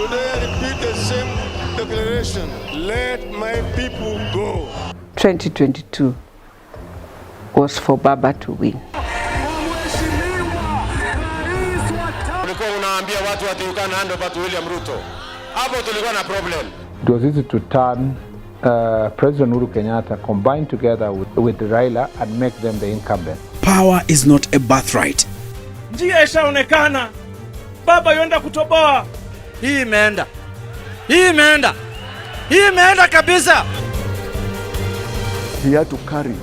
Today I repeat the same declaration. Let my people go. 2022 was for Baba to win. Ulikuwa unaambia watu ati you can hand over to William Ruto. Hapo tulikuwa na problem. It was easy to turn President Uhuru Kenyatta, combine together with Raila and make them the incumbent. Power is not a birthright. Njia ishaonekana. Baba yenda kutoboa. Hii imeenda. Hii imeenda kabisa. He had to carry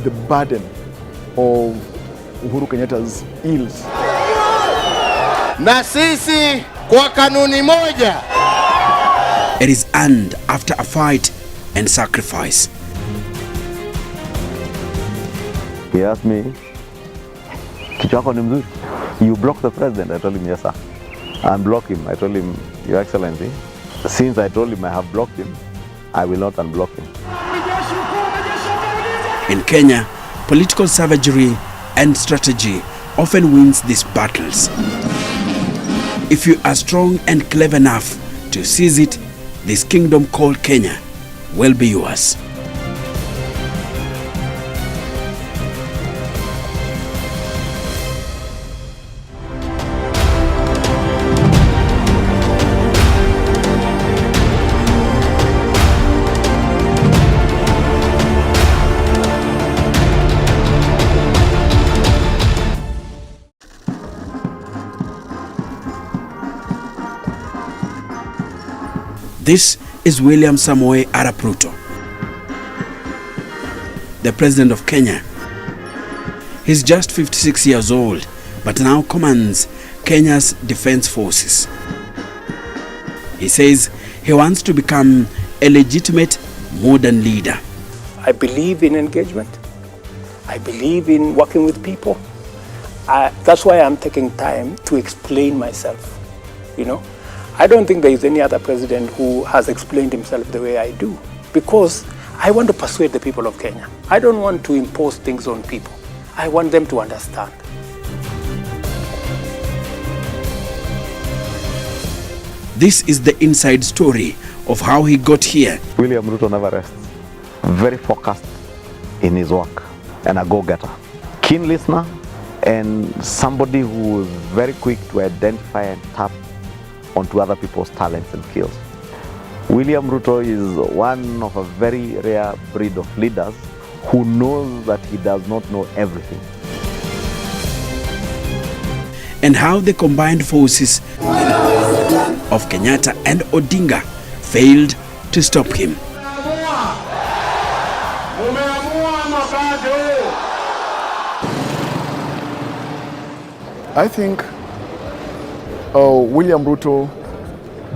the burden of Uhuru Kenyatta's ills. Na sisi kwa kanuni moja. It is earned after a fight and sacrifice. He asked me, kichwa yako ni mzuri? You block the president? I told him, yes sir. Unblock him. I told him, Your Excellency, since I told him I have blocked him, I will not unblock him. In Kenya, political savagery and strategy often wins these battles. If you are strong and clever enough to seize it, this kingdom called Kenya will be yours. This is William Samoei Arap Ruto, the president of Kenya. He's just 56 years old, but now commands Kenya's defense forces. He says he wants to become a legitimate modern leader. I believe in engagement. I believe in working with people. That's why I'm taking time to explain myself, you know. I don't think there is any other president who has explained himself the way I do, because I want to persuade the people of Kenya. I don't want to impose things on people. I want them to understand. This is the inside story of how he got here. William Ruto never rests. Very focused in his work and a go-getter. Keen listener and somebody who is very quick to identify and tap onto other people's talents and skills. William Ruto is one of a very rare breed of leaders who knows that he does not know everything. And how the combined forces of Kenyatta and Odinga failed to stop him. I think William Ruto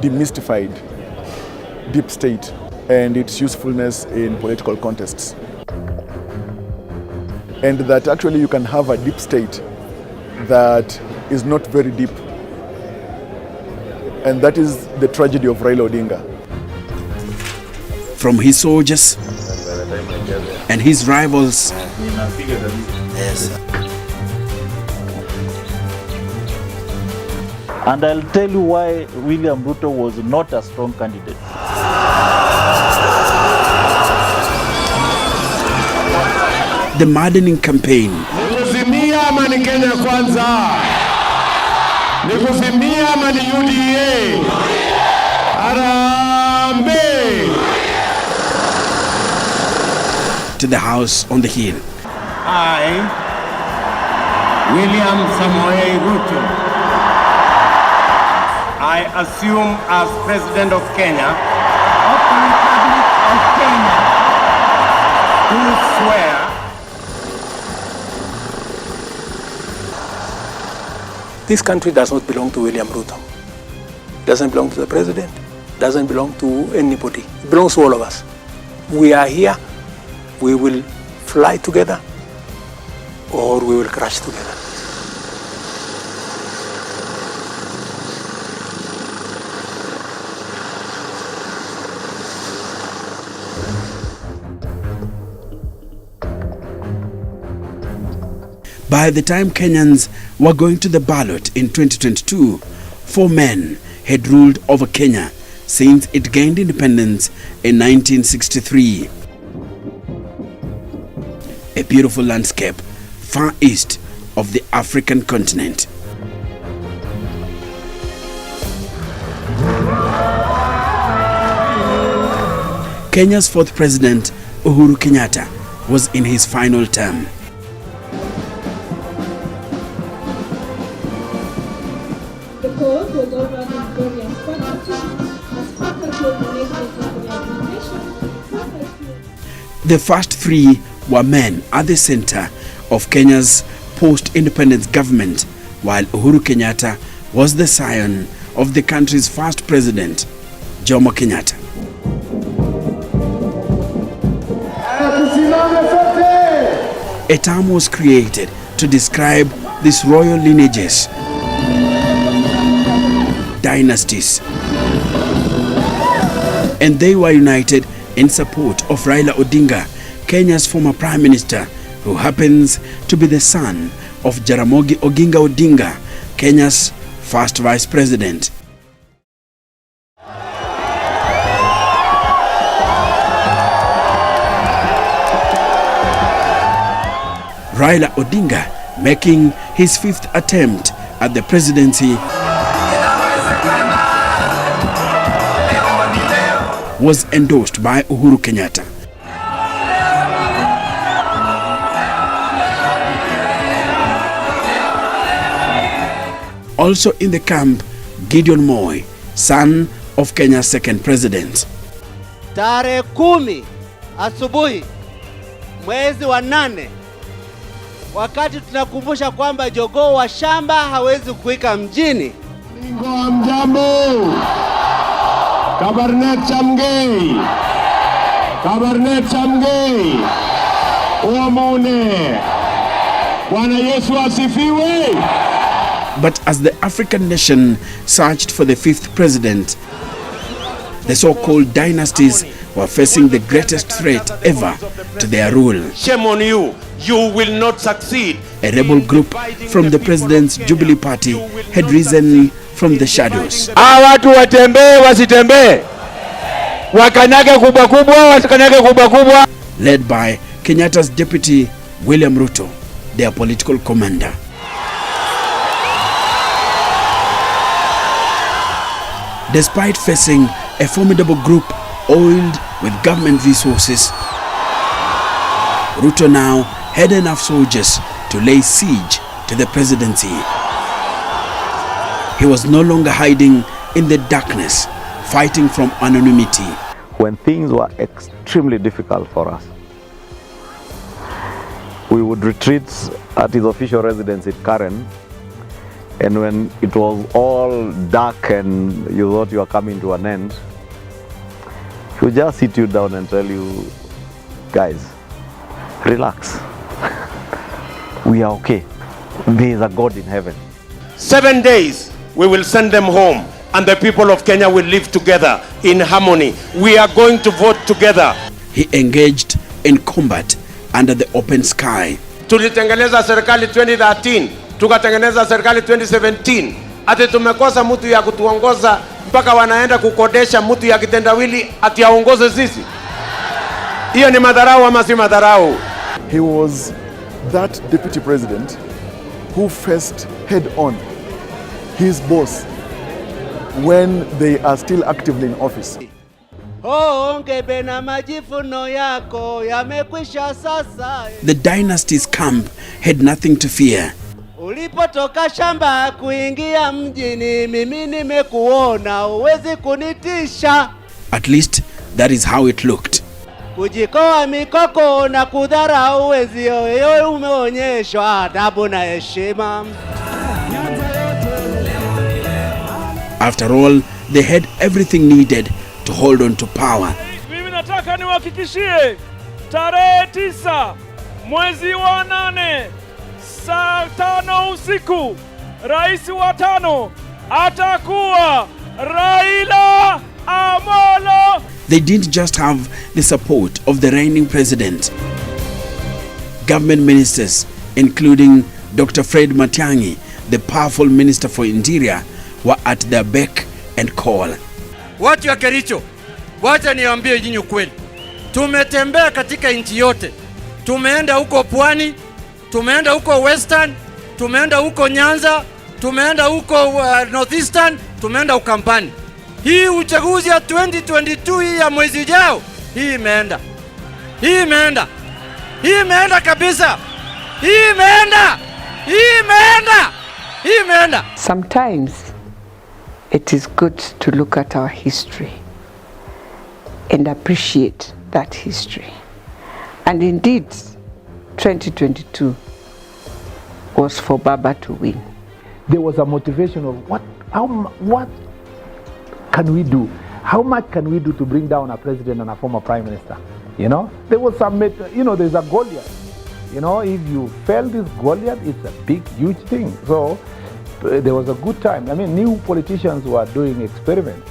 demystified deep state and its usefulness in political contests. And that actually you can have a deep state that is not very deep. And that is the tragedy of Raila Odinga. From his soldiers and his rivals, and I'll tell you why William Ruto was not a strong candidate. The maddening campaign. Nikuzimia ama ni Kenya kwanza? Nikuzimia ama ni UDA? Harambee! To the house on the hill. I, William Samoei Ruto, I assume as President of Kenya, of the Republic of Kenya, do swear This country does not belong to William Ruto. Doesn't belong to the president. Doesn't belong to anybody. It belongs to all of us. We are here. We will fly together or we will crash together. By the time Kenyans were going to the ballot in 2022, 4 men had ruled over Kenya since it gained independence in 1963. A beautiful landscape far east of the African continent. Kenya's fourth president, Uhuru Kenyatta, was in his final term. The court was over his various faculties as faculty of the legislative administration. The first three were men at the center of Kenya's post-independence government, while Uhuru Kenyatta was the scion of the country's first president, Jomo Kenyatta. A term was created to describe these royal lineages, dynasties, and they were united in support of Raila Odinga, Kenya's former prime minister, who happens to be the son of Jaramogi Oginga Odinga, Kenya's first vice president. Raila Odinga, making his fifth attempt at the presidency, was endorsed by Uhuru Kenyatta. Also in the camp, Gideon Moi, son of Kenya's second president. Tarehe 10 asubuhi mwezi wa 8, wakati tunakumbusha kwamba jogoo wa shamba hawezi kuwika mjini. Ningo mjambo. Kabarnet Chamgei. Kabarnet Chamgei. Uamone. Bwana Yesu asifiwe. But as the African nation searched for the fifth president, the so-called dynasties were facing the greatest threat ever to their rule. Shame on you. You will not succeed. A rebel group from the president's Jubilee Party had risen from the shadows. Watu watembee wasitembee. Wakanyage kubwa kubwa wasikanyage kubwa kubwa. Led by Kenyatta's deputy William Ruto, their political commander. Despite facing a formidable group oiled with government resources, Ruto now had enough soldiers to lay siege to the presidency. He was no longer hiding in the darkness, fighting from anonymity. When things were extremely difficult for us, we would retreat at his official residence in Karen, and when it was all dark and you thought you were coming to an end, he would just sit you down and tell you, guys, relax. We are okay. There is a God in heaven. 7 days we will send them home and the people of Kenya will live together in harmony. We are going to vote together. He engaged in combat under the open sky. Tulitengeneza serikali 2013, tukatengeneza serikali 2017. Ati tumekosa mtu ya kutuongoza mpaka wanaenda kukodesha mtu ya kitendawili ati aongoze sisi. Hiyo ni madharau ama si madharau? He was that deputy president who faced head-on his boss when they are still actively in office. The dynasty's camp had nothing to fear. Ulipotoka shamba kuingia mjini, mimi nimekuona, huwezi kunitisha. At least that is how it looked. Kujikoa mikoko na kudharau wezio, wewe umeonyeshwa adabu na heshima. After all, they had everything needed to hold on to power. Mimi nataka niwahakikishie tarehe 9 mwezi wa 8 saa 5 usiku, rais wa 5 atakuwa Raila Amolo. They didn't just have the support of the reigning president. Government ministers, including Dr. Fred Matiang'i, the powerful minister for Interior, were at their beck and call. Watu ya Kericho, wacha niwaambie nyinyi ukweli. Tumetembea katika nchi yote. Tumeenda huko Pwani, tumeenda huko Western, tumeenda huko Nyanza, tumeenda huko Northeastern, tumeenda Ukambani. Hii uchaguzi ya 2022 hii ya mwezi ujao, hii imeenda. Hii imeenda. Hii imeenda kabisa. Hii imeenda. Hii imeenda. Hii imeenda. Sometimes it is good to look at our history and appreciate that history. And indeed, 2022 was for Baba to win. There was a motivation of what can we do? How much can we do to bring down a president and a former prime minister? You know, there was some, there's a Goliath. You know, if you fail this Goliath, it's a big, huge thing. So there was a good time. I mean, new politicians were doing experiments.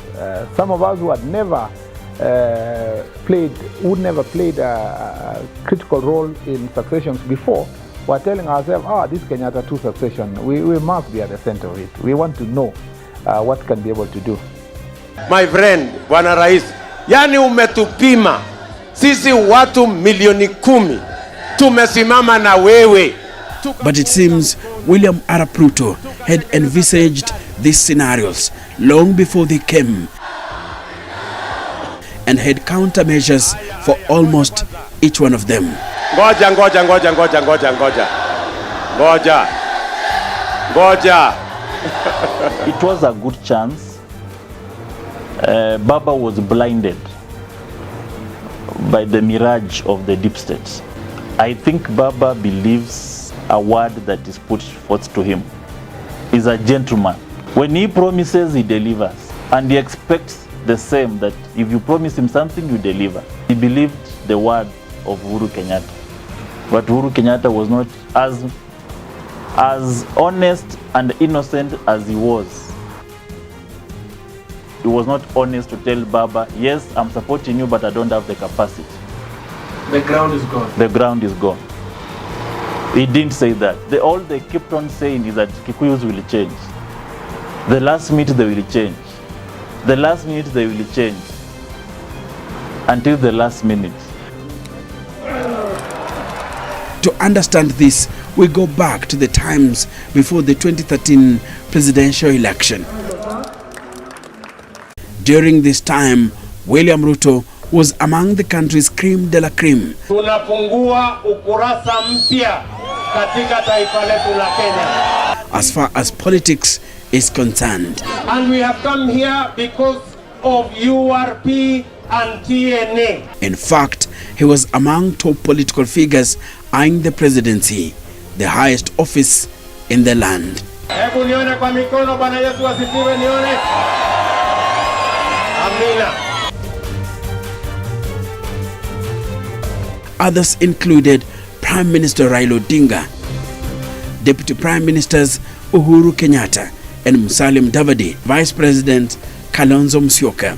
Some of us who had never played a critical role in successions before were telling ourselves, this Kenyatta 2 succession, we must be at the center of it. We want to know what can be able to do. My friend, Bwana Rais, yani umetupima. Sisi watu milioni 10 tumesimama na wewe. But it seems William Ruto had envisaged these scenarios long before they came and had countermeasures for almost each one of them. Ngoja. It was a good chance. Baba was blinded by the mirage of the deep state. I think Baba believes a word that is put forth to him. He's a gentleman. When he promises, he delivers. And he expects the same, that if you promise him something, you deliver. He believed the word of Uhuru Kenyatta. But Uhuru Kenyatta was not as honest and innocent as he was. He was not honest to tell Baba, yes, I'm supporting you, but I don't have the capacity. The ground is gone. The ground is gone. He didn't say that. All they kept on saying is that Kikuyus will change. The last minute they will change. The last minute they will change. Until the last minute. To understand this, we go back to the times before the 2013 presidential election. During this time, William Ruto was among the country's cream de la cream. Tunafungua ukurasa mpya katika taifa letu la Kenya. As far as politics is concerned. And we have come here because of URP and TNA. In fact, he was among top political figures eyeing the presidency, the highest office in the land. Hebu nione kwa mikono, Bwana Yesu asifiwe, nione. Amina. Others included Prime Minister Raila Odinga, Deputy Prime Ministers Uhuru Kenyatta and Musalia Mudavadi, Vice President Kalonzo Musyoka.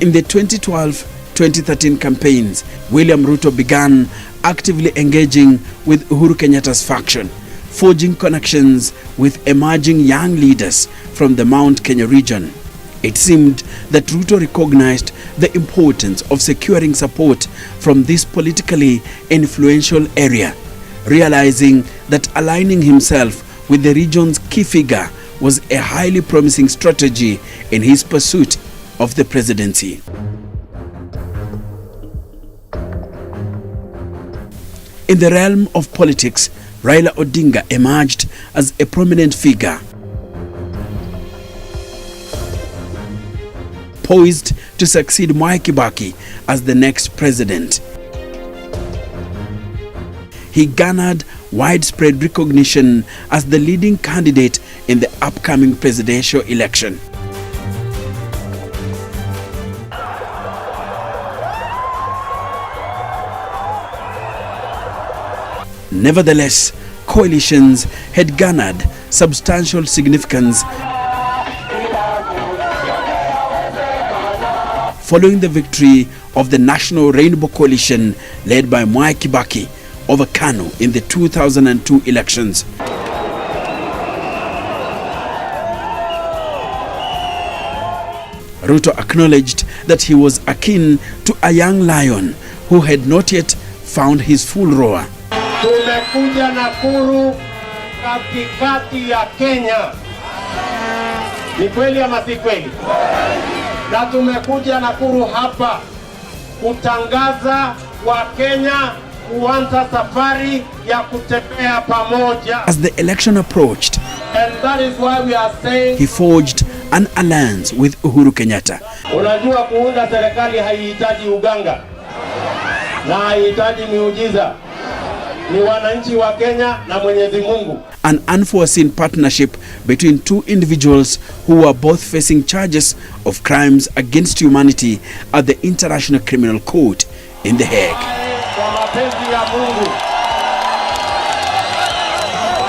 In the 2012-2013 campaigns, William Ruto began actively engaging with Uhuru Kenyatta's faction, forging connections with emerging young leaders from the Mount Kenya region. It seemed that Ruto recognized the importance of securing support from this politically influential area, realizing that aligning himself with the region's key figure was a highly promising strategy in his pursuit of the presidency. In the realm of politics, Raila Odinga emerged as a prominent figure, poised to succeed Mwai Kibaki as the next president. He garnered widespread recognition as the leading candidate in the upcoming presidential election. Nevertheless, coalitions had garnered substantial significance following the victory of the National Rainbow Coalition led by Mwai Kibaki over KANU in the 2002 elections. Ruto acknowledged that he was akin to a young lion who had not yet found his full roar. Tumekuja Nakuru katikati ya Kenya. Ni kweli ama si kweli? Na tumekuja Nakuru hapa kutangaza wa Kenya kuanza safari ya kutembea pamoja. As the election approached, and that is why we are saying he forged an alliance with Uhuru Kenyatta. Unajua kuunda serikali haihitaji uganga na haihitaji miujiza. Ni wananchi wa Kenya na Mwenyezi Mungu. An unforeseen partnership between two individuals who were both facing charges of crimes against humanity at the International Criminal Court in The Hague. Kwa mapenzi ya Mungu,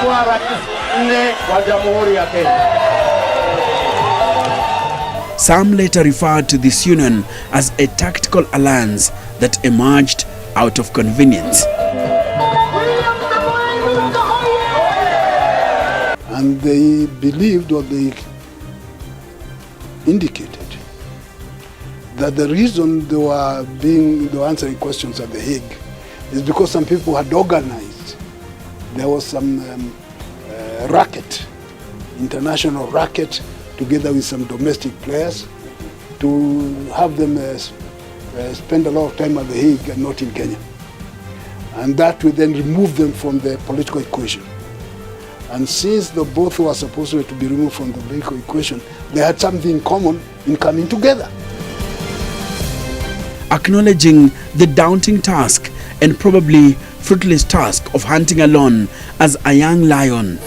kwa rais nne wa Jamhuri ya Kenya. Some later referred to this union as a tactical alliance that emerged out of convenience. And they believed, or they indicated, that the reason they were answering questions at The Hague is because some people had organized. There was some racket, international racket, together with some domestic players, to have them spend a lot of time at The Hague and not in Kenya. And that would then remove them from the political equation. And since the both were supposed to be removed from the political equation, they had something in common in coming together. Acknowledging the daunting task and probably fruitless task of hunting alone as a young lion,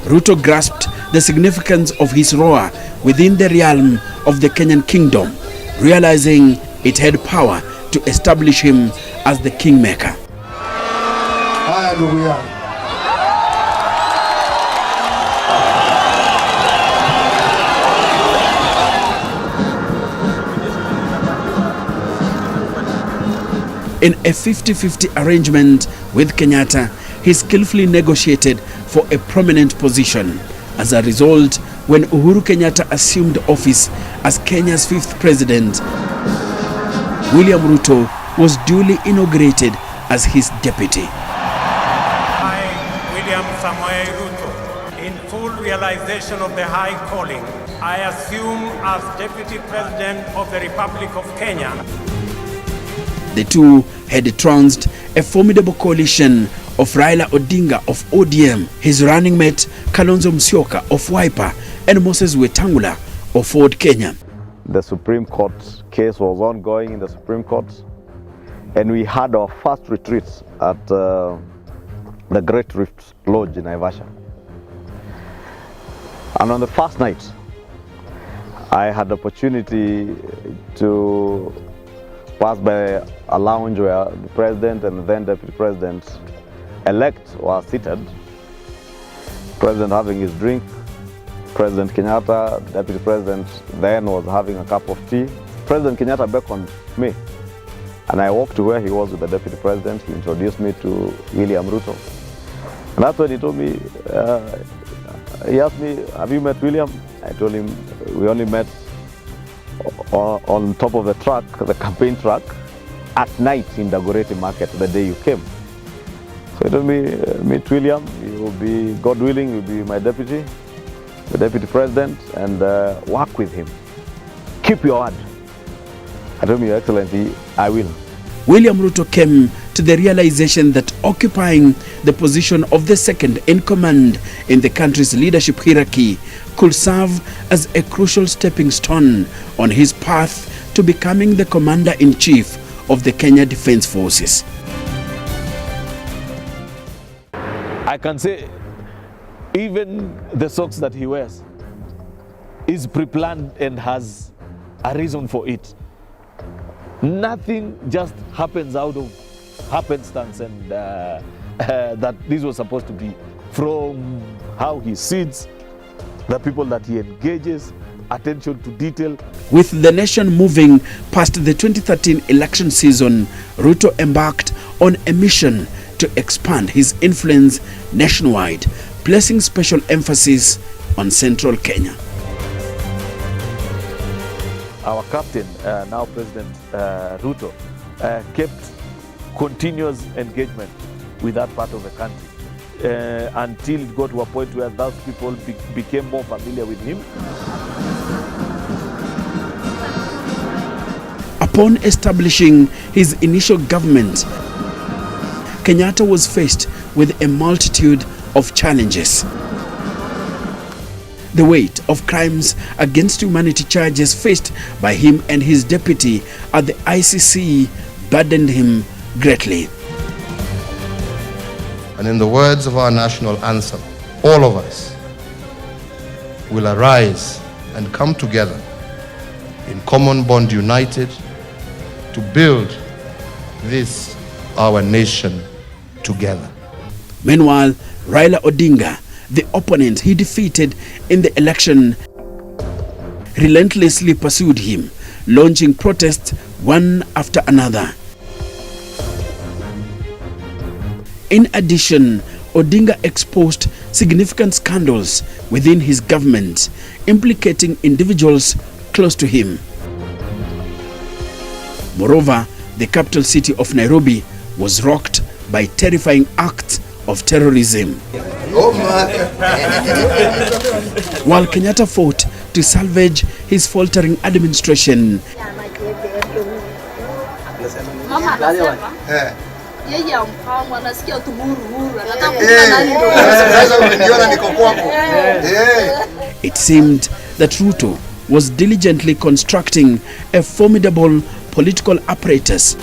Ruto grasped the significance of his roar within the realm of the Kenyan kingdom, realizing it had power to establish him as the kingmaker. In a 50-50 arrangement with Kenyatta, he skillfully negotiated for a prominent position. As a result, when Uhuru Kenyatta assumed office as Kenya's 5th president, William Ruto was duly inaugurated as his deputy. I, William Ruto, in full realization of the high calling, I assume as Deputy President of the Republic of Kenya. The two had trounced a formidable coalition of Raila Odinga of ODM, his running mate Kalonzo Musyoka of Wiper, and Moses Wetangula of Ford Kenya. The Supreme Court case was ongoing in the Supreme Court, and we had our first retreat at the Great Rift Lodge in Naivasha. And on the first night, I had the opportunity to pass by a lounge where the President and then Deputy President-elect were seated. President having his drink, President Kenyatta, Deputy President then was having a cup of tea. President Kenyatta beckoned me, and I walked to where he was with the Deputy President. He introduced me to William Ruto. And that's when he told me, he asked me, have you met William? I told him, we only met on top of the truck, the campaign truck, at night in the Dagoretti market the day you came. So he told me, meet William, you will be, God willing, you'll be my deputy, the Deputy President, and work with him. Keep your word. I told him, Your Excellency, I will. William Ruto came to the realization that occupying the position of the second in command in the country's leadership hierarchy could serve as a crucial stepping stone on his path to becoming the commander-in-chief of the Kenya Defence Forces. I can say even the socks that he wears is pre-planned and has a reason for it. Nothing just happens out of happenstance and that this was supposed to be. From how he sits, the people that he engages, attention to detail. With the nation moving past the 2013 election season, Ruto embarked on a mission to expand his influence nationwide, placing special emphasis on central Kenya. Our captain, now President Ruto, kept continuous engagement with that part of the country until it got to a point where those people became more familiar with him. Upon establishing his initial government, Kenyatta was faced with a multitude of challenges. The weight of crimes against humanity charges faced by him and his deputy at the ICC burdened him greatly. And in the words of our national anthem, all of us will arise and come together in common bond united to build this, our nation, together. Meanwhile, Raila Odinga, the opponent he defeated in the election, relentlessly pursued him, launching protests one after another. In addition, Odinga exposed significant scandals within his government, implicating individuals close to him. Moreover, the capital city of Nairobi was rocked by terrifying acts of terrorism. While Kenyatta fought to salvage his faltering administration, it seemed that Ruto was diligently constructing a formidable political apparatus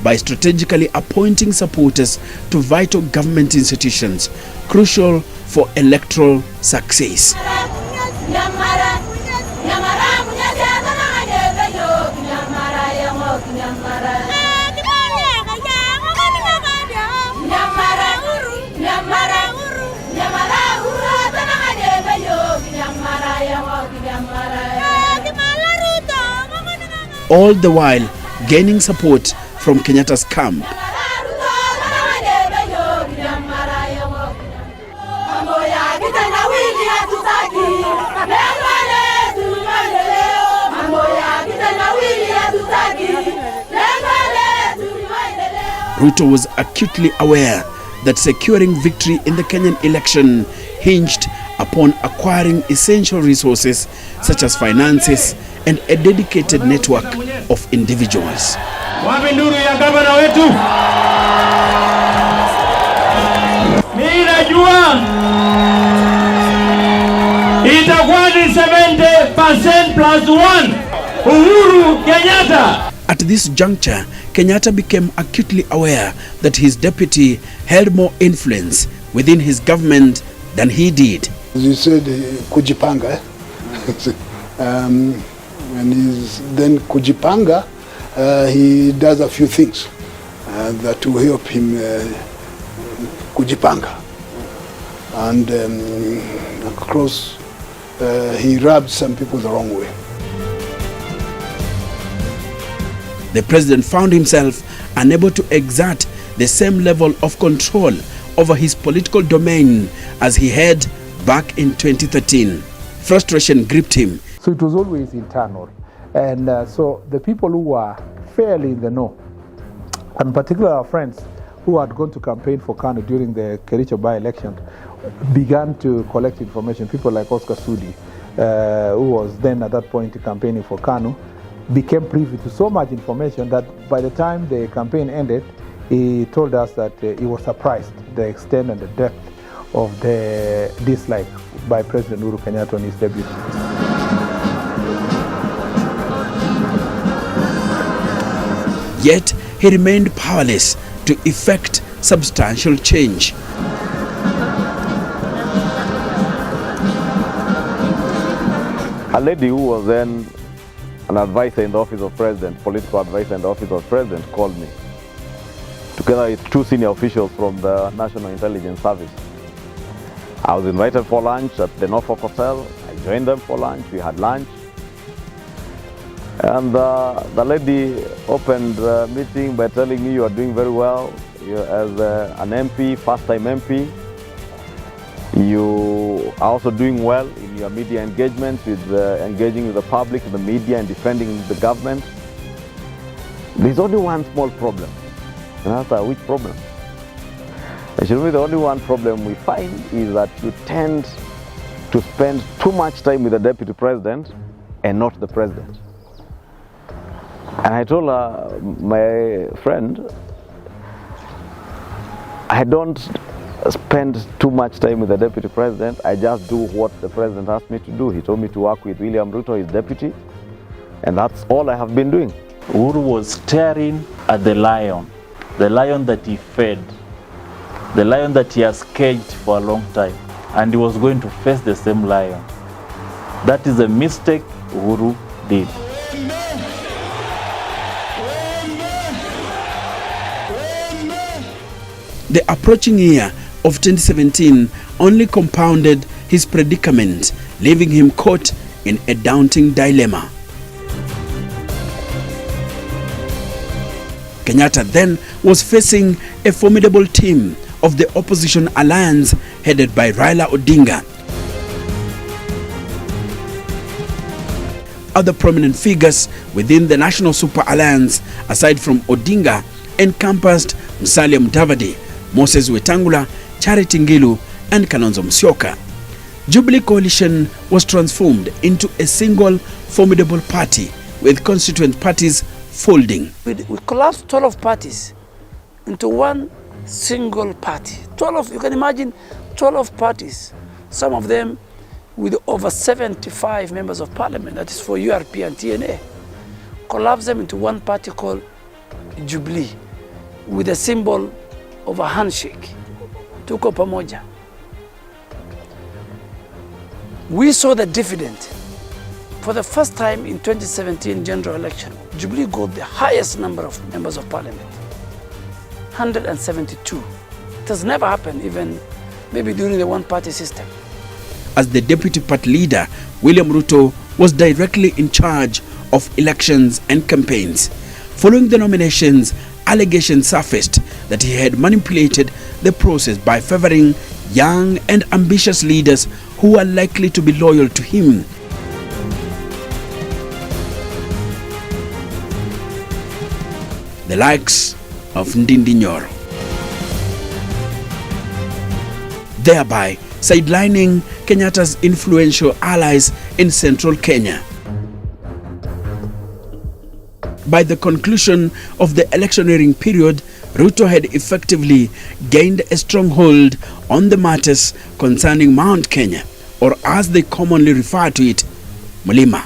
by strategically appointing supporters to vital government institutions crucial for electoral success. All the while gaining support from Kenyatta's camp. Ruto was acutely aware that securing victory in the Kenyan election hinged upon acquiring essential resources such as finances and a dedicated network of individuals. Wapi nduru ya gavana wetu? Mimi najua itakuwa ni 70% plus 1 Uhuru Kenyatta. At this juncture, Kenyatta became acutely aware that his deputy held more influence within his government than he did. As you said, kujipanga. When he's then kujipanga, he does a few things that will help him kujipanga. And across, he rubbed some people the wrong way. The president found himself unable to exert the same level of control over his political domain as he had back in 2013. Frustration gripped him. So it was always internal. And so the people who were fairly in the know, and particularly our friends who had gone to campaign for KANU during the Kericho by-election, began to collect information. People like Oscar Sudi, who was then at that point campaigning for KANU, became privy to so much information that by the time the campaign ended, he told us that he was surprised the extent and the depth of the dislike by President Uhuru Kenyatta on his debut. Yet he remained powerless to effect substantial change. A lady who was then an advisor in the office of president, political advisor in the office of president, called me, together with two senior officials from the National Intelligence Service. I was invited for lunch at the Norfolk Hotel. I joined them for lunch. We had lunch. And the lady opened the meeting by telling me you are doing very well. You, as an MP, first-time MP, you are also doing well in your media engagement, with engaging with the public, the media, and defending the government. There's only one small problem. And that's which problem? Actually, the only one problem we find is that you tend to spend too much time with the deputy president and not the president. And I told her, my friend, I don't spend too much time with the deputy president. I just do what the president asked me to do. He told me to work with William Ruto, his deputy, and that's all I have been doing. Uhuru was staring at the lion that he fed, the lion that he has caged for a long time, and he was going to face the same lion. That is a mistake Uhuru did. The approaching year of 2017 only compounded his predicament, leaving him caught in a daunting dilemma. Kenyatta then was facing a formidable team of the opposition alliance headed by Raila Odinga. Other prominent figures within the National Super Alliance, aside from Odinga, encompassed Musalia Mudavadi, Moses Wetangula, Charity Ngilu, and Kalonzo Musyoka. Jubilee Coalition was transformed into a single formidable party, with constituent parties folding. We collapsed 12 parties into one single party. 12, you can imagine 12 parties, some of them with over 75 members of parliament, that is for URP and TNA. Collapse them into one party called Jubilee, with a symbol of a handshake. Tuko pamoja. We saw the dividend. For the first time in 2017 general election, Jubilee got the highest number of members of parliament, 172. It has never happened, even maybe during the one-party system. As the deputy party leader, William Ruto was directly in charge of elections and campaigns. Following the nominations, allegations surfaced that he had manipulated the process by favoring young and ambitious leaders who are likely to be loyal to him. The likes of Ndindi Nyoro, thereby sidelining Kenyatta's influential allies in central Kenya. By the conclusion of the electioneering period, Ruto had effectively gained a stronghold on the matters concerning Mount Kenya, or as they commonly refer to it, Mlima.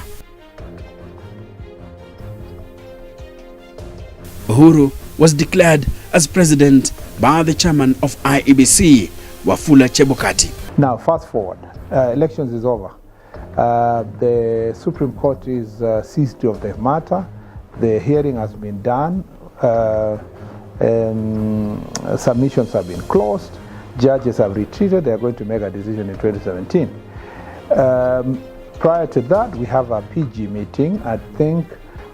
Uhuru was declared as president by the chairman of IEBC, Wafula Chebukati. Now, fast forward. Elections is over. The Supreme Court is seized of the matter. The hearing has been done. Submissions have been closed. Judges have retreated. They are going to make a decision in 2017. Prior to that, we have a PG meeting. I think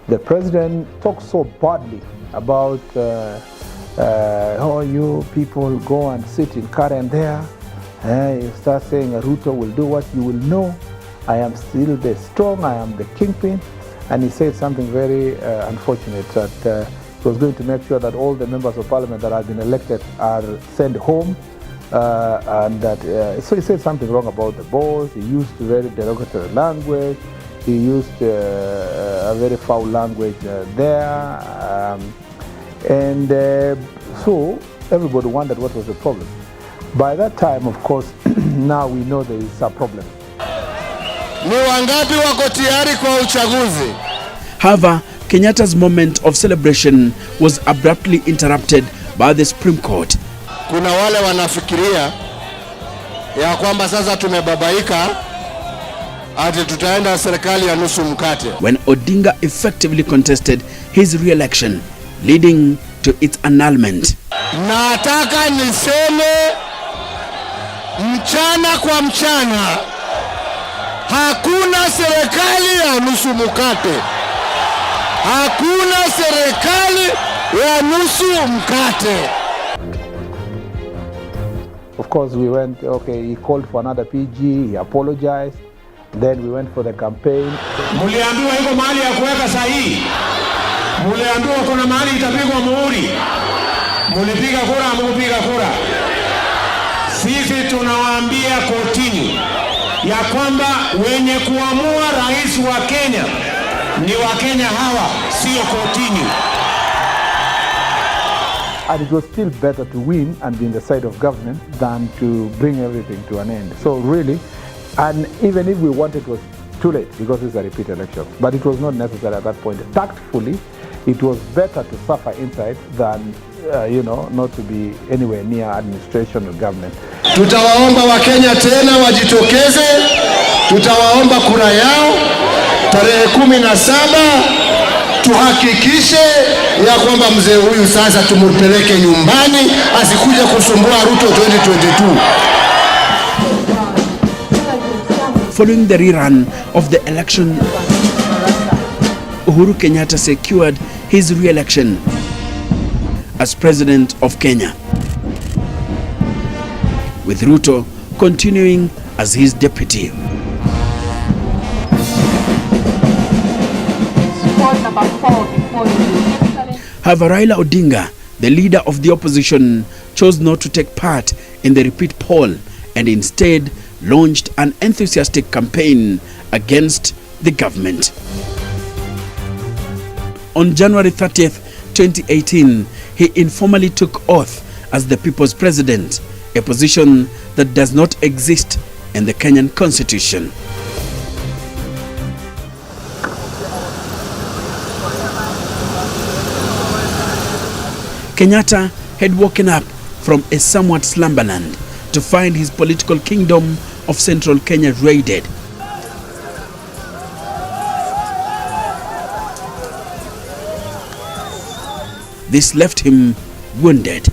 the president talked so badly about you people go and sit in Karen there. You start saying Ruto will do what you will know. I am still the strong, I am the kingpin. And he said something very unfortunate, that he was going to make sure that all the members of parliament that have been elected are sent home. And that, so he said something wrong about the boss. He used very derogatory language. He used a very foul language there. So everybody wondered what was the problem. By that time, of course, now we know there is a problem. However, Kenyatta's moment of celebration was abruptly interrupted by the Supreme Court. Kuna wale wanafikiria ya kwamba sasa tumebabaika ati tutaenda serikali ya nusu mkate. When Odinga effectively contested his re-election, leading to its annulment. Nataka niseme mchana kwa mchana, hakuna serikali ya nusu mkate. Hakuna serikali ya nusu mkate. Of course, we went, okay, he called for another PG, he apologized. Then we went for the campaign. Muliambiwa iko mahali ya kuweka sahihi. Muliambiwa kuna mahali itapigwa muhuri. Mulipiga kura, hamukupiga kura. Sisi tunawaambia kotini ya kwamba wenye kuamua rais wa Kenya ni wa Kenya hawa, sio kotini. And it was still better to win and be in the side of government than to bring everything to an end. So really, and even if we wanted, it was too late because it's a repeat election. But it was not necessary at that point. Tactfully, it was better to suffer inside than, not to be anywhere near administration or government. Tutawaomba Wakenya tena wajitokeze, tutawaomba kura yao tarehe 17, tuhakikishe ya kwamba mzee huyu sasa tumupeleke nyumbani, asikuje kusumbua Ruto 2022. Following the rerun of the election, Uhuru Kenyatta secured his re-election as President of Kenya, with Ruto continuing as his deputy. However, Raila Odinga, the leader of the opposition, chose not to take part in the repeat poll and instead launched an enthusiastic campaign against the government. On January 30th, 2018, he informally took oath as the people's president, a position that does not exist in the Kenyan constitution. Kenyatta had woken up from a somewhat slumberland to find his political kingdom of central Kenya raided. This left him wounded.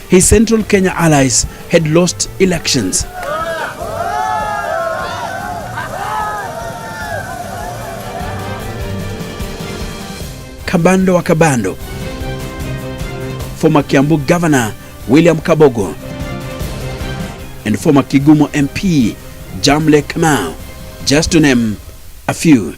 His central Kenya allies had lost elections. Kabando wa Kabando, former Kiambu Governor William Kabogo, and former Kigumo MP Jamle Kamau, just to name a few.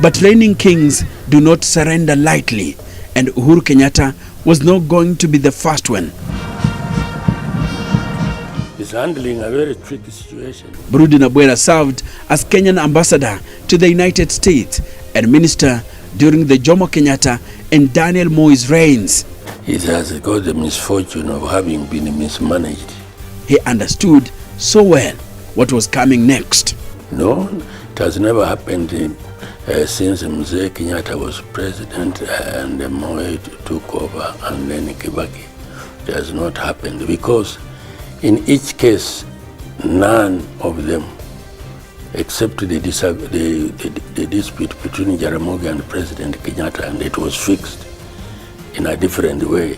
But reigning kings do not surrender lightly, and Uhuru Kenyatta was not going to be the first one. He's handling a very tricky situation. Brudi Nabwera served as Kenyan ambassador to the United States and minister during the Jomo Kenyatta and Daniel Moi's reigns. He has got the misfortune of having been mismanaged. He understood so well what was coming next. No, it has never happened since Mzee Kenyatta was president and Moi took over and then Kibaki. It has not happened because in each case, none of them, except the dispute between Jaramogi and President Kenyatta, and it was fixed in a different way.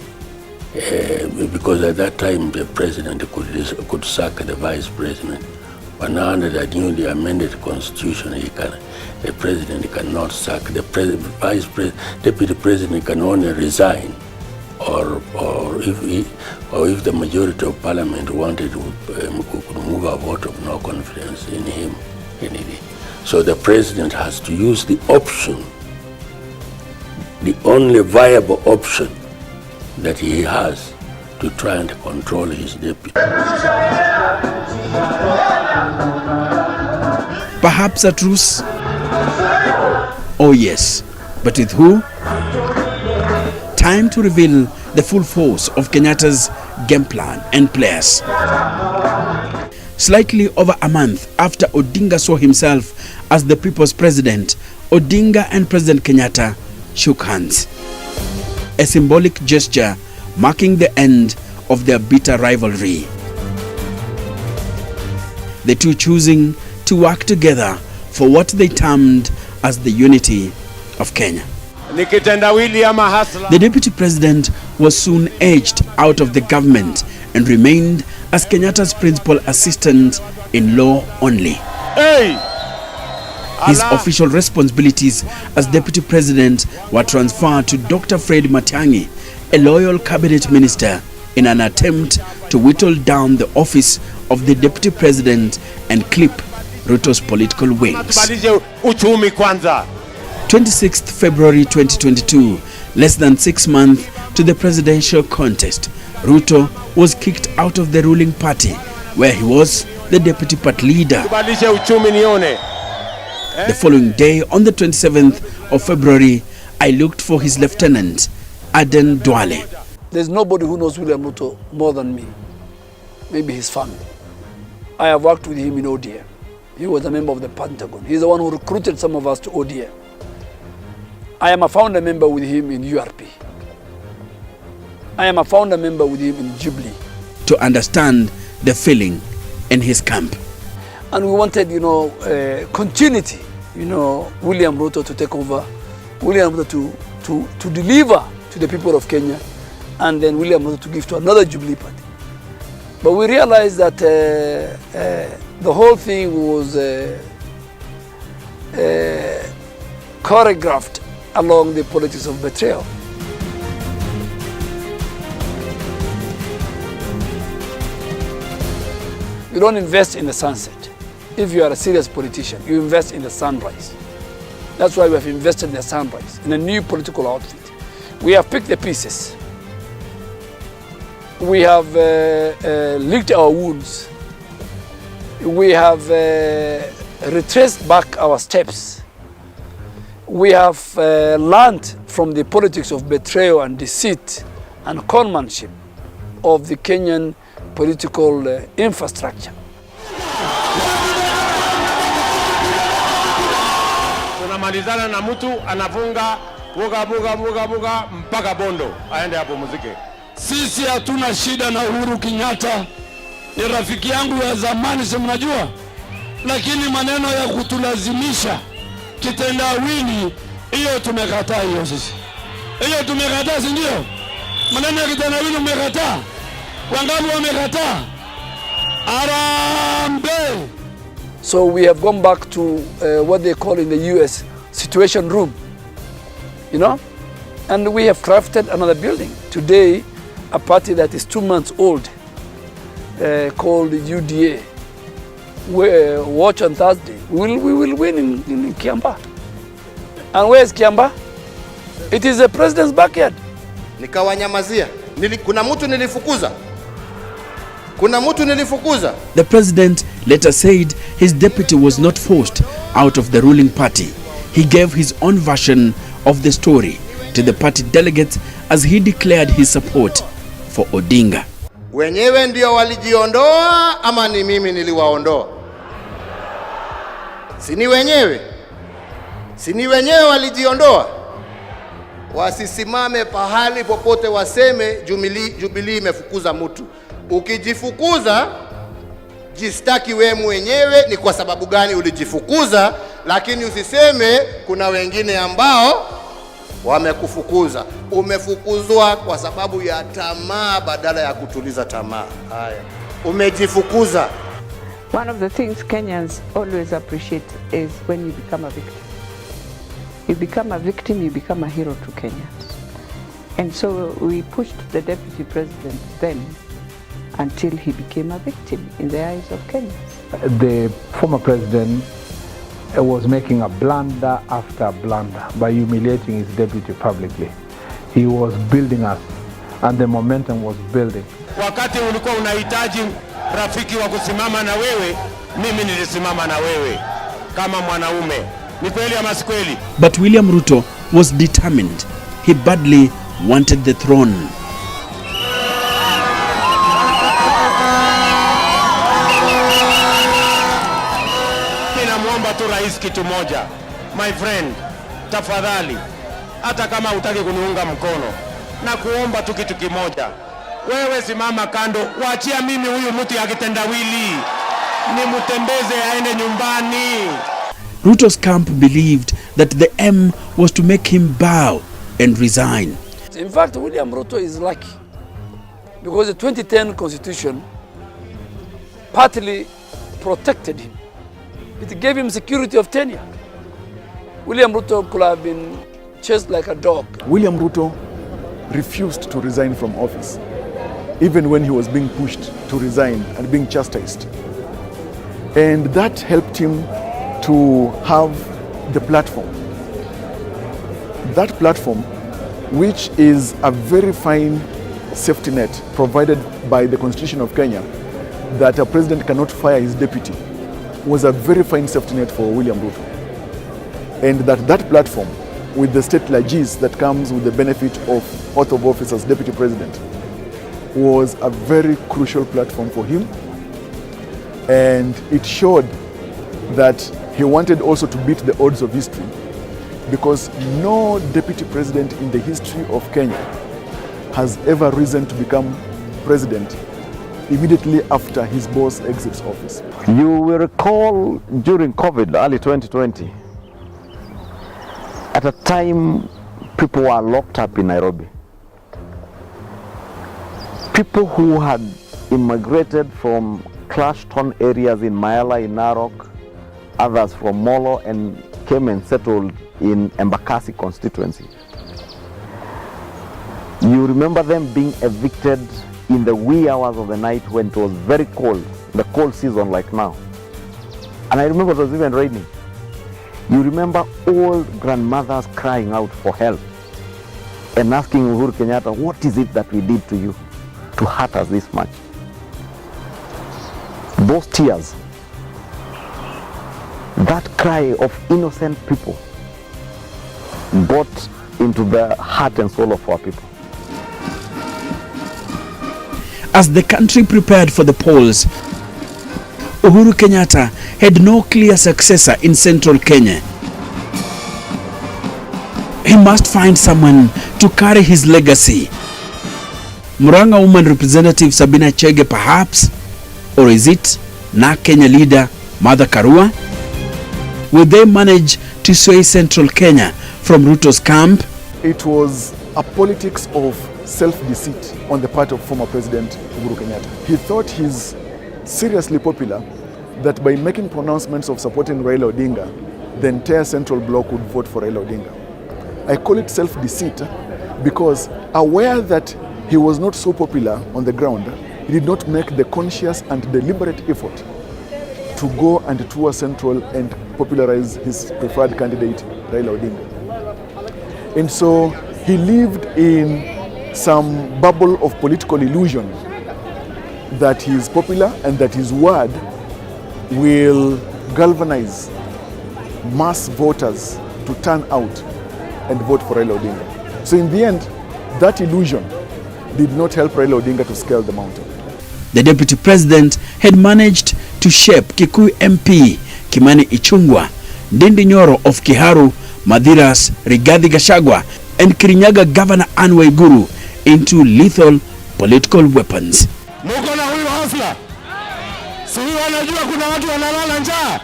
Because at that time, the president could sack the vice president. But now under the newly amended constitution, the president cannot sack. The deputy president can only resign, or if the majority of parliament wanted to could move a vote of no confidence in him. So the president has to use the option, the only viable option that he has, to try and control his deputy. Perhaps a truce? Oh yes, but with who? Time to reveal the full force of Kenyatta's game plan and players. Slightly over a month after Odinga saw himself as the people's president, Odinga and President Kenyatta shook hands. A symbolic gesture marking the end of their bitter rivalry. The two choosing to work together for what they termed as the unity of Kenya. The deputy president was soon edged out of the government and remained as Kenyatta's principal assistant in law only. Hey! His official responsibilities as deputy president were transferred to Dr. Fred Matiang'i, a loyal cabinet minister, in an attempt to whittle down the office of the deputy president and clip Ruto's political wings. 26th February 2022, less than 6 months to the presidential contest, Ruto was kicked out of the ruling party, where he was the deputy party leader. The following day, on the 27th of February, I looked for his lieutenant, Aden Duale. There's nobody who knows William Ruto more than me, maybe his family. I have worked with him in ODM. He was a member of the Pentagon. He's the one who recruited some of us to ODM. I am a founder member with him in URP. I am a founder member with him in Jubilee. To understand the feeling in his camp. And we wanted, continuity, William Ruto to take over, William Ruto to deliver to the people of Kenya, and then William Ruto to give to another Jubilee party. But we realized that the whole thing was choreographed along the politics of betrayal. You don't invest in the sunset. If you are a serious politician, you invest in the sunrise. That's why we have invested in the sunrise, in a new political outfit. We have picked the pieces. We have licked our wounds. We have retraced back our steps. We have learned from the politics of betrayal and deceit and conmanship of the Kenyan political infrastructure. Tunamalizana na mtu anafunga buga mpaka Bondo aende hapo muziki. Sisi hatuna shida na Uhuru Kenyatta, ni rafiki yangu ya zamani, si mnajua, lakini maneno ya kutulazimisha kitendawili, hiyo tumekataa. Hiyo sisi, hiyo tumekataa, si ndio? Maneno ya kitendawili umekataa. Wangapi wamekataa? Arambe. So we have gone back to what they call in the US situation room, and we have crafted another building. Today, a party that is 2 months old called UDA. Watch on Thursday. We will win in Kiambaa. And where is Kiambaa? It is the president's backyard. Nikawanyamazia. Kuna mtu nilifukuza. The president later said his deputy was not forced out of the ruling party. He gave his own version of the story to the party delegates as he declared his support for Odinga. Wenyewe ndio walijiondoa ama ni mimi niliwaondoa? Sini wenyewe walijiondoa. Wasisimame pahali popote waseme Jubilee imefukuza mtu. Ukijifukuza, jistaki we mwenyewe ni kwa sababu gani ulijifukuza, lakini usiseme kuna wengine ambao wamekufukuza. Umefukuzwa kwa sababu ya tamaa badala ya kutuliza tamaa. Haya, umejifukuza. One of the things Kenyans always appreciate is when you become a victim. You become a victim, you become a hero to Kenyans. And so we pushed the deputy president then until he became a victim in the eyes of Kenyans. The former president was making a blunder after blunder by humiliating his deputy publicly. He was building us, and the momentum was building. Wakati ulikuwa unahitaji rafiki wa kusimama na wewe, mimi nilisimama na wewe kama mwanaume. Ni kweli ama si kweli? But William Ruto was determined. He badly wanted the throne. Ninamuomba tu rais kitu moja. My friend, tafadhali, hata kama hutaki kuniunga mkono, na kuomba tu kitu kimoja. Wewe simama kando, waachia mimi huyu mtu ya kitendawili. Nimutembeze aende nyumbani. Ruto's camp believed that the aim was to make him bow and resign. In fact, William Ruto is lucky because the 2010 constitution partly protected him. It gave him security of tenure. William Ruto could have been chased like a dog. William Ruto refused to resign from office, even when he was being pushed to resign and being chastised. And that helped him to have the platform. That platform, which is a very fine safety net provided by the Constitution of Kenya, that a president cannot fire his deputy, was a very fine safety net for William Ruto. And that platform, with the state leges that comes with the benefit of oath of office as deputy president, was a very crucial platform for him. And it showed that he wanted also to beat the odds of history, because no deputy president in the history of Kenya has ever risen to become president immediately after his boss exits office. You will recall during COVID, early 2020, at a time people were locked up in Nairobi. People who had immigrated from clash-torn areas in Mayala, in Narok, others from Molo, and came and settled in Embakasi constituency. You remember them being evicted in the wee hours of the night when it was very cold, the cold season like now. And I remember it was even raining. You remember old grandmothers crying out for help and asking Uhuru Kenyatta, what is it that we did to you to hurt us this much? Those tears, that cry of innocent people, brought into the heart and soul of our people. As the country prepared for the polls, Uhuru Kenyatta had no clear successor in central Kenya. He must find someone to carry his legacy. Murang'a woman representative Sabina Chege perhaps? Or is it Na Kenya leader Martha Karua? Will they manage to sway central Kenya from Ruto's camp? It was a politics of self-deceit on the part of former President Uhuru Kenyatta. He thought he's seriously popular, that by making pronouncements of supporting Raila Odinga, the entire central bloc would vote for Raila Odinga. I call it self-deceit because, aware that he was not so popular on the ground, he did not make the conscious and deliberate effort to go and tour central and popularize his preferred candidate, Raila Odinga. And so he lived in some bubble of political illusion that he is popular and that his word will galvanize mass voters to turn out and vote for Raila Odinga. So in the end, that illusion did not help Raila Odinga to scale the mountain. The deputy president had managed to shape Kikuyu MP Kimani Ichung'wa, Ndindi Nyoro of Kiharu, Madhira's Rigathi Gachagua, and Kirinyaga Governor Anne Waiguru into lethal political weapons. Muko na huyu hafla. Si huyu anajua kuna watu wanalala njaa.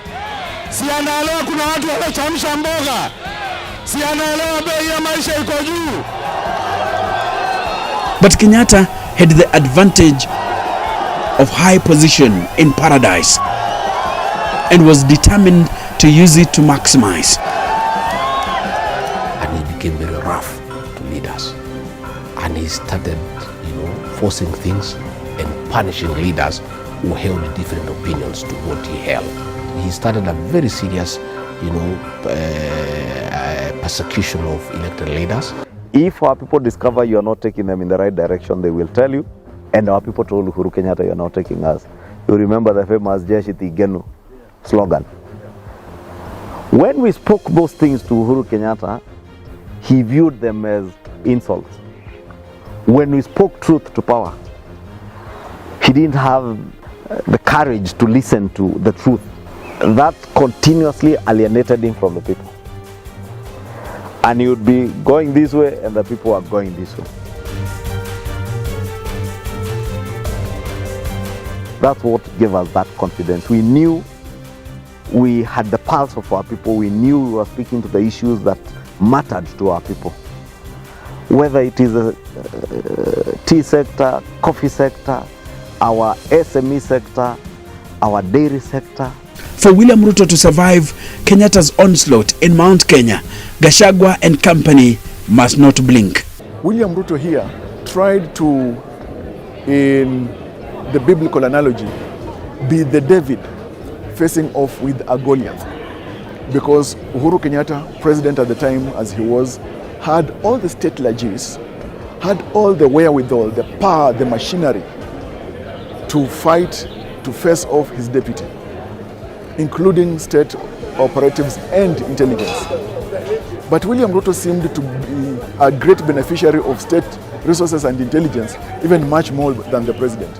Si anaelewa kuna watu wanachamsha mboga. Si anaelewa bei ya maisha iko juu. But Kenyatta had the advantage of high position in paradise and was determined to use it to maximize. And he became very rough to lead us. And he started, forcing things and punishing leaders who held different opinions to what he held. He started a very serious, persecution of elected leaders. If our people discover you are not taking them in the right direction, they will tell you. And our people told Uhuru Kenyatta, you are not taking us. You remember the famous Jeshi Tigenu slogan. When we spoke those things to Uhuru Kenyatta, he viewed them as insults. When we spoke truth to power, he didn't have the courage to listen to the truth. That continuously alienated him from the people. And he would be going this way and the people are going this way. That's what gave us that confidence. We knew we had the pulse of our people. We knew we were speaking to the issues that mattered to our people. Whether it is the tea sector, coffee sector, our SME sector, our dairy sector. For William Ruto to survive Kenyatta's onslaught in Mount Kenya, Gachagua and company must not blink. William Ruto here tried to, in the biblical analogy, be the David facing off with a Goliath. Because Uhuru Kenyatta, president at the time as he was, had all the state legies, had all the wherewithal, the power, the machinery to fight, to face off his deputy, including state operatives and intelligence. But William Ruto seemed to be a great beneficiary of state resources and intelligence, even much more than the president.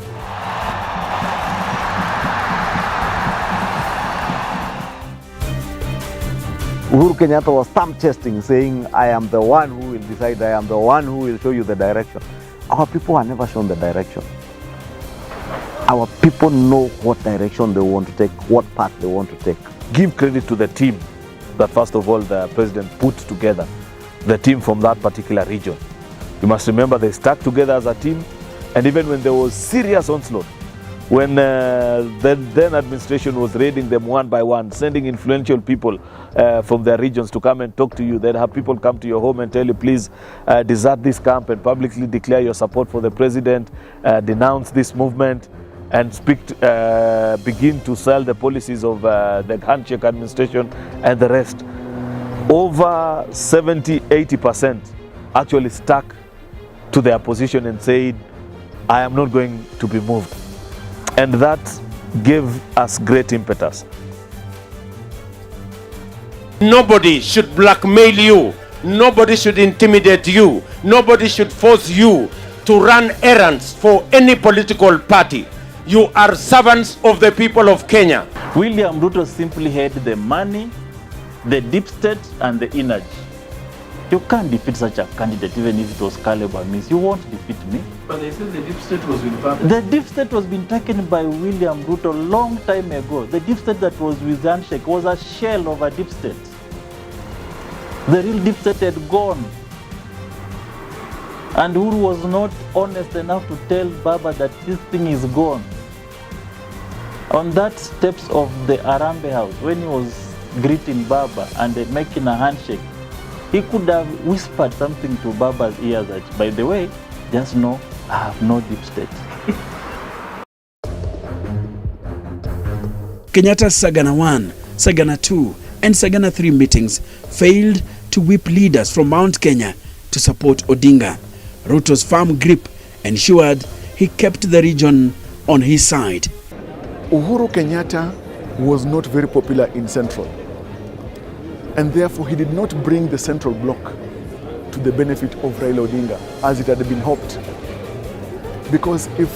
Uhuru Kenyatta was thumb testing, saying, I am the one who will decide, I am the one who will show you the direction. Our people are never shown the direction. Our people know what direction they want to take, what path they want to take. Give credit to the team that first of all the president put together, the team from that particular region. You must remember they stuck together as a team, and even when there was serious onslaught, when the then administration was raiding them one by one, sending influential people from their regions to come and talk to you, they'd have people come to your home and tell you, please desert this camp and publicly declare your support for the president, denounce this movement, and begin to sell the policies of the handshake administration and the rest. Over 70-80% actually stuck to their position and said, I am not going to be moved. And that gave us great impetus. Nobody should blackmail you. Nobody should intimidate you. Nobody should force you to run errands for any political party. You are servants of the people of Kenya. William Ruto simply had the money, the deep state, and the energy. You can't defeat such a candidate, even if it was caliber means. You won't defeat me. But they said the deep state was with Baba. The deep state was been taken by William Ruto long time ago. The deep state that was with handshake was a shell of a deep state. The real deep state had gone. And Uhuru was not honest enough to tell Baba that this thing is gone. On that steps of the Arambe house, when he was greeting Baba and making a handshake, he could have whispered something to Baba's ears that, by the way, just know I have no deep state. Kenyatta's Sagana 1, Sagana 2, and Sagana 3 meetings failed to whip leaders from Mount Kenya to support Odinga. Ruto's firm grip ensured he kept the region on his side. Uhuru Kenyatta was not very popular in Central, and therefore he did not bring the Central Bloc to the benefit of Raila Odinga as it had been hoped. Because if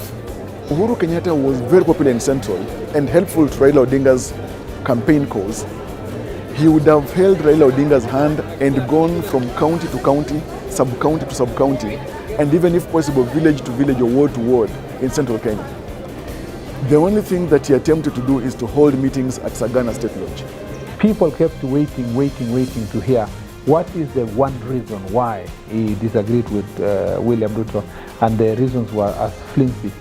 Uhuru Kenyatta was very popular in Central and helpful to Raila Odinga's campaign cause, he would have held Raila Odinga's hand and gone from county to county, sub-county to sub-county, and even if possible village to village or ward to ward in Central Kenya. The only thing that he attempted to do is to hold meetings at Sagana State Lodge. People kept waiting to hear what is the one reason why he disagreed with William Ruto, and the reasons were as flimsy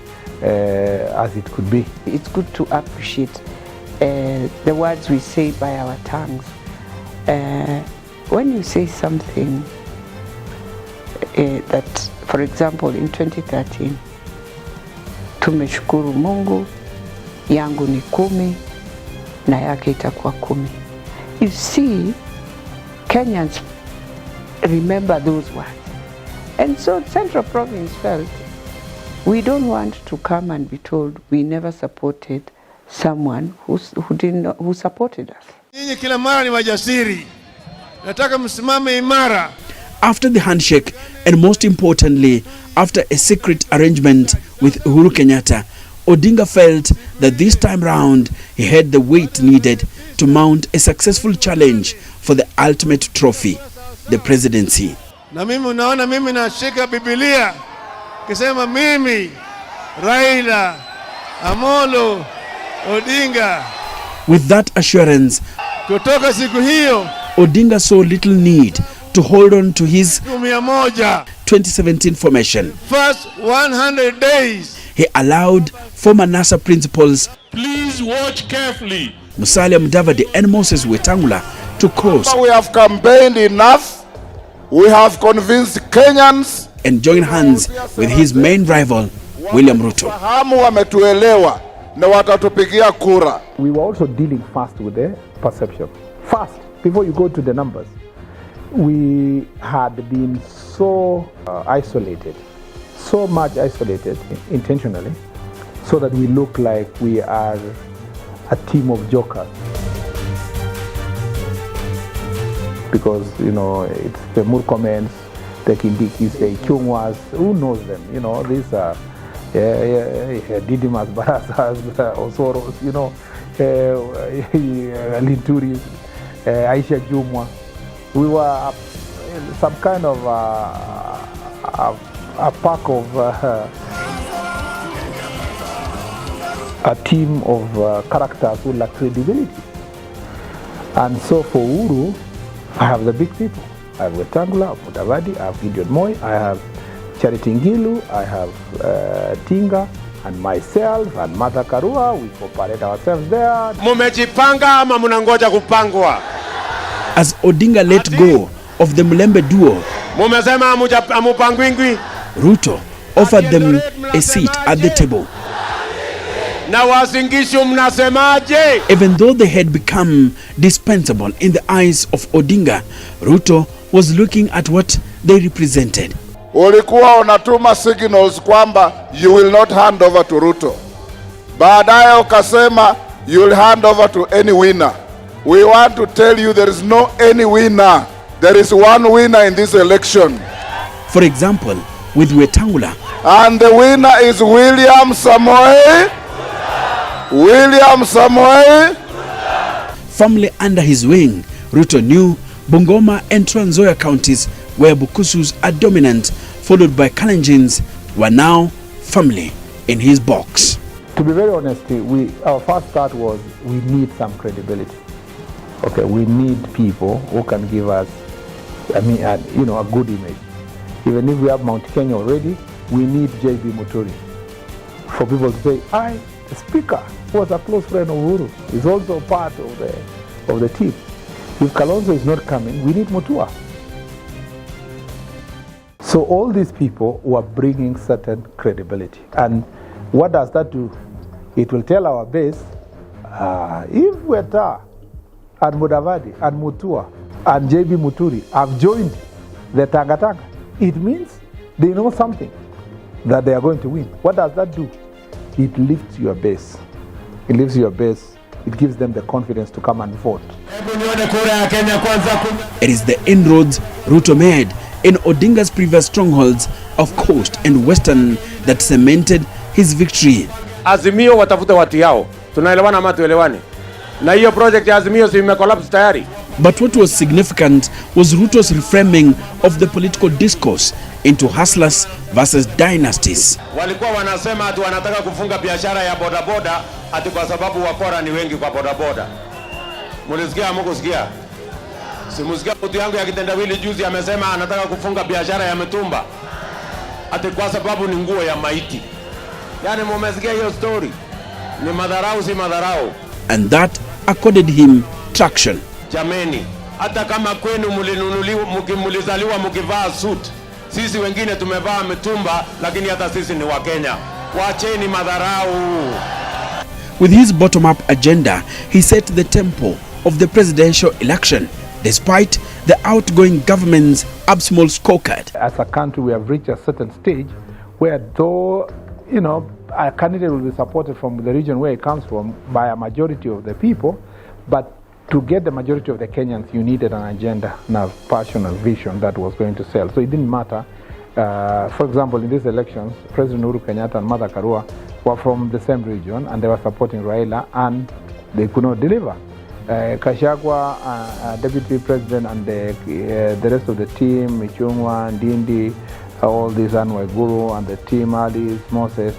as it could be. It's good to appreciate the words we say by our tongues. When you say something that, for example, in 2013, tumeshukuru Mungu, yangu ni 10 na yake itakuwa 10. You see, Kenyans remember those words. And so Central Province felt, we don't want to come and be told we never supported someone who supported us. Nyinyi kila mara ni wajasiri. Nataka msimame imara. After the handshake, and most importantly, after a secret arrangement with Uhuru Kenyatta, Odinga felt that this time round he had the weight needed to mount a successful challenge for the ultimate trophy, the presidency. Na mimi unaona mimi nashika Biblia kisema mimi Raila Amolo Odinga. With that assurance, kutoka siku hiyo Odinga saw little need to hold on to his 2017 formation. First 100 days. He allowed former NASA principals Please watch carefully. Musalia Mudavadi and Moses Wetangula to cross. We have campaigned enough. We have convinced Kenyans. And join hands with his main rival, William Ruto. We were also dealing fast with the perception. Fast, before you go to the numbers. We had been so isolated, so much isolated intentionally, so that we look like we are a team of jokers. Because, you know, it's the Murkomens, the Kindikis, the Ichung'was, who knows them? You know, these are Didimas, Barasas, Osoros, you know, Linturis, Aisha Jumwa. We were some kind of a pack of a team of characters who lack credibility. And so for Uhuru, I have the big people. I have Wetangula, I have Mudavadi, I have Gideon Moi, I have Charity Ngilu, I have Tinga, and myself, and Martha Karua. We cooperate ourselves there. Mumejipanga ama munangoja kupangwa? As Odinga let go of the Mulembe duo, Ruto offered them a seat at the table. Even though they had become dispensable in the eyes of Odinga, Ruto was looking at what they represented. Ulikuwa unatuma signals kwamba you will not hand over to Ruto. Baadaye ukasema you will hand over to any winner. We want to tell you there is no any winner. There is one winner in this election. For example, with Wetangula. And the winner is William Samoei. William Samoei. Firmly under his wing, Ruto knew Bungoma and Trans Nzoia counties, where Bukusus are dominant, followed by Kalenjins, were now firmly in his box. To be very honest, our first thought was we need some credibility. Okay, we need people who can give us, a good image. Even if we have Mount Kenya already, we need J.B. Muturi. For people to say, the speaker was a close friend of Uhuru, is also part of the team. If Kalonzo is not coming, we need Mutua. So all these people were bringing certain credibility. And what does that do? It will tell our base, if Weta and Mudavadi and Mutua and J.B. Muturi have joined the Tanga, it means they know something that they are going to win. What does that do? It lifts your base. It lifts your base. It gives them the confidence to come and vote. It is the inroads Ruto made in Odinga's previous strongholds of Coast and Western that cemented his victory. Azimio watafute watu yao. Tunaelewana ama tuelewani? Na hiyo project ya Azimio si imecollapse tayari. But what was significant was Ruto's reframing of the political discourse into hustlers versus dynasties. Walikuwa wanasema ati wanataka kufunga biashara ya bodaboda ati kwa sababu wakora ni wengi kwa bodaboda. Mulisikia mkusikia? Simusikia mtu yangu ya kitendawili juzi amesema anataka kufunga biashara ya mitumba ati kwa sababu ni nguo ya maiti. Yani mumesikia hiyo story? Ni madharau si madharau. And that accorded him traction. Jameni, hata kama kwenu mulizaliwa mukivaa suit, sisi wengine tumevaa mitumba, lakini hata sisi ni Wakenya. Wacheni madharau. With his bottom-up agenda, he set the tempo of the presidential election, despite the outgoing government's abysmal scorecard. As a country, we have reached a certain stage where though, a candidate will be supported from the region where he comes from by a majority of the people, but to get the majority of the Kenyans, you needed an agenda and a passion and vision that was going to sell. So it didn't matter. For example, in these elections, President Uhuru Kenyatta and Martha Karua were from the same region and they were supporting Raila and they could not deliver. Kashagwa, Deputy President, and the rest of the team, Ichung'wa, Ndindi, all these Guru and the team, Alice, Moses,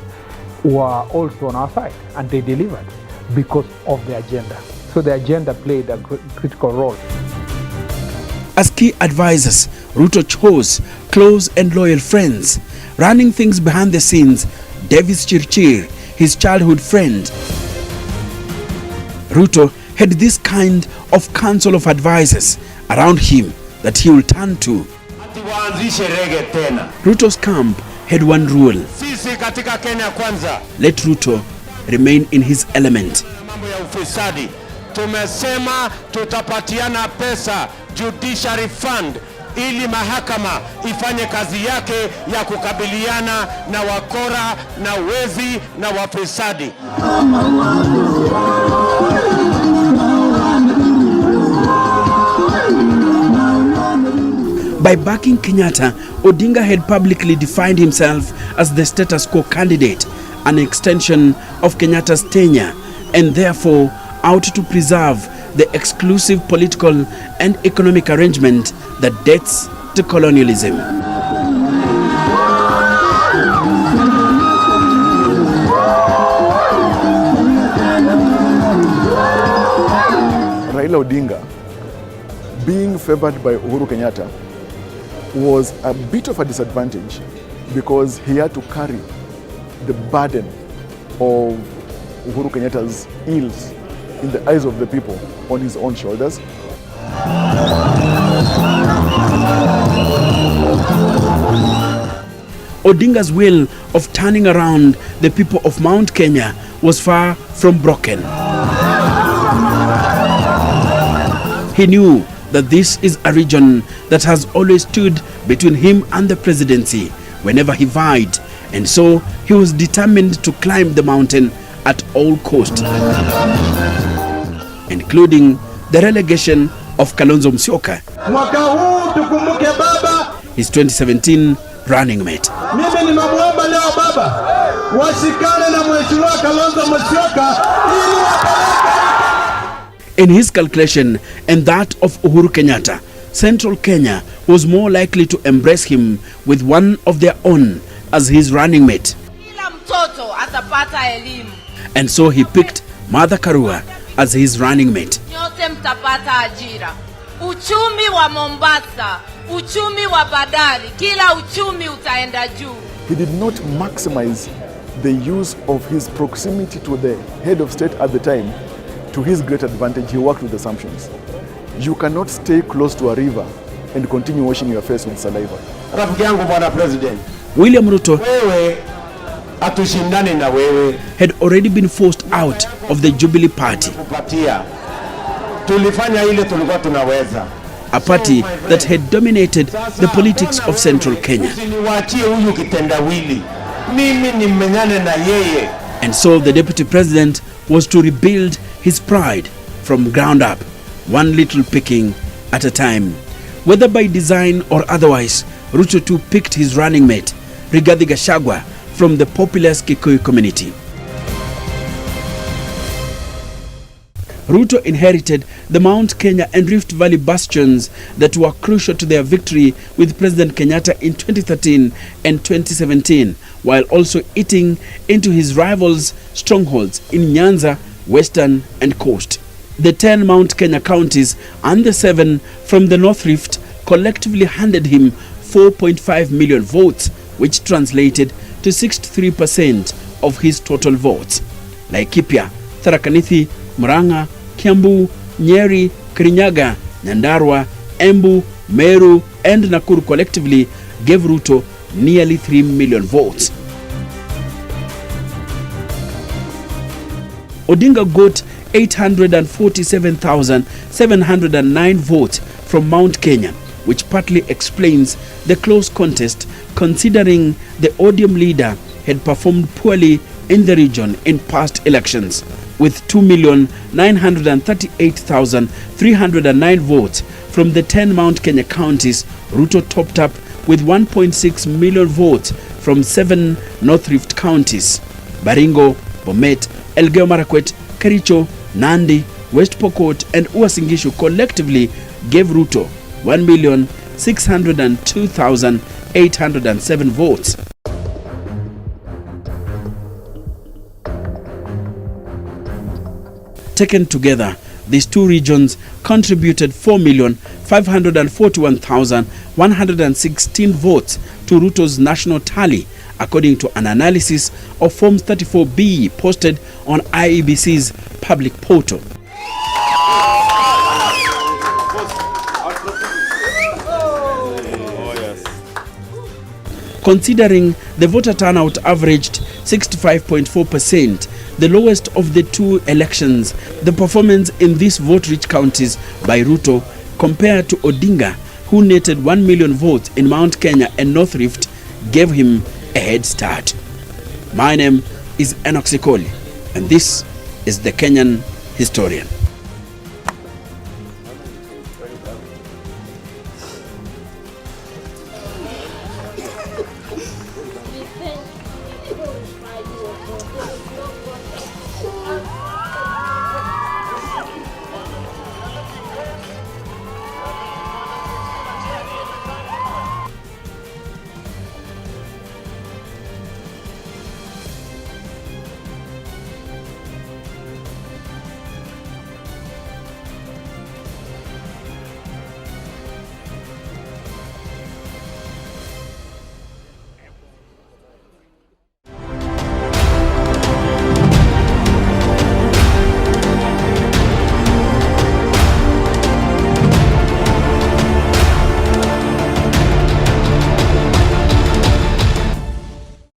were also on our side and they delivered because of the agenda. So the agenda played a critical role. As key advisors, Ruto chose close and loyal friends. Running things behind the scenes, Davis Chirchir, his childhood friend. Ruto had this kind of council of advisors around him that he will turn to. Ruto's camp had one rule: Sisi katika Kenya kwanza. Let Ruto remain in his element. Mambo ya ufisadi. Tumesema tutapatiana pesa judiciary fund ili mahakama ifanye kazi yake ya kukabiliana na wakora na wezi na wafisadi. By backing Kenyatta, Odinga had publicly defined himself as the status quo candidate, an extension of Kenyatta's tenure, and therefore out to preserve the exclusive political and economic arrangement that dates to colonialism. Raila Odinga, being favored by Uhuru Kenyatta, was a bit of a disadvantage because he had to carry the burden of Uhuru Kenyatta's ills in the eyes of the people on his own shoulders. Odinga's will of turning around the people of Mount Kenya was far from broken. He knew that this is a region that has always stood between him and the presidency whenever he vied, and so he was determined to climb the mountain at all costs, including the relegation of Kalonzo Musyoka, Mwaka huu tukumbuke baba. his 2017 running mate. Mimi nimemwomba leo baba washikane na mheshimiwa Kalonzo Musyoka ili wapeleke. In his calculation and that of Uhuru Kenyatta, Central Kenya was more likely to embrace him with one of their own as his running mate. Kila mtoto atapata elimu. And so he picked Martha Karua as his running mate. Nyote mtapata ajira. Uchumi wa Mombasa, uchumi wa bandari, kila uchumi utaenda juu. He did not maximize the use of his proximity to the head of state at the time to his great advantage. He worked with assumptions. You cannot stay close to a river and continue washing your face with saliva. Rafiki yangu bwana president, William Ruto wewe atushindane na wewe. Had already been forced out of the Jubilee Party, Tulifanya ile tulikuwa tunaweza. a party that had dominated the politics of Central Kenya. Usiniwaachie huyu kitendawili. Mimi nimenyane na yeye. And so the deputy president was to rebuild his pride from ground up, one little picking at a time. Whether by design or otherwise, Ruto too picked his running mate, Rigathi Gachagua, from the populous Kikuyu community. Ruto inherited the Mount Kenya and Rift Valley bastions that were crucial to their victory with President Kenyatta in 2013 and 2017, while also eating into his rivals' strongholds in Nyanza, Western and Coast. The 10 Mount Kenya counties and the 7 from the North Rift collectively handed him 4.5 million votes, which translated to 63% of his total votes. Laikipia, Tharaka Nithi, Murang'a, Kiambu, Nyeri, Kirinyaga, Nyandarua, Embu, Meru and Nakuru collectively gave Ruto nearly 3 million votes. Odinga got 847,709 votes from Mount Kenya, which partly explains the close contest considering the ODM leader had performed poorly in the region in past elections. With 2,938,309 votes from the 10 Mount Kenya counties, Ruto topped up with 1.6 million votes from 7 North Rift counties. Baringo, Bomet, Elgeyo Marakwet, Kericho, Nandi, West Pokot and Uasin Gishu collectively gave Ruto 1,602,807 votes. Taken together, these two regions contributed 4,541,116 votes to Ruto's national tally, according to an analysis of Form 34B posted on IEBC's public portal. Considering the voter turnout averaged 65.4%, the lowest of the two elections, the performance in these vote-rich counties by Ruto compared to Odinga, who netted 1 million votes in Mount Kenya and North Rift, gave him a head start. My name is Enoch Sikoli, and this is the Kenyan Historian.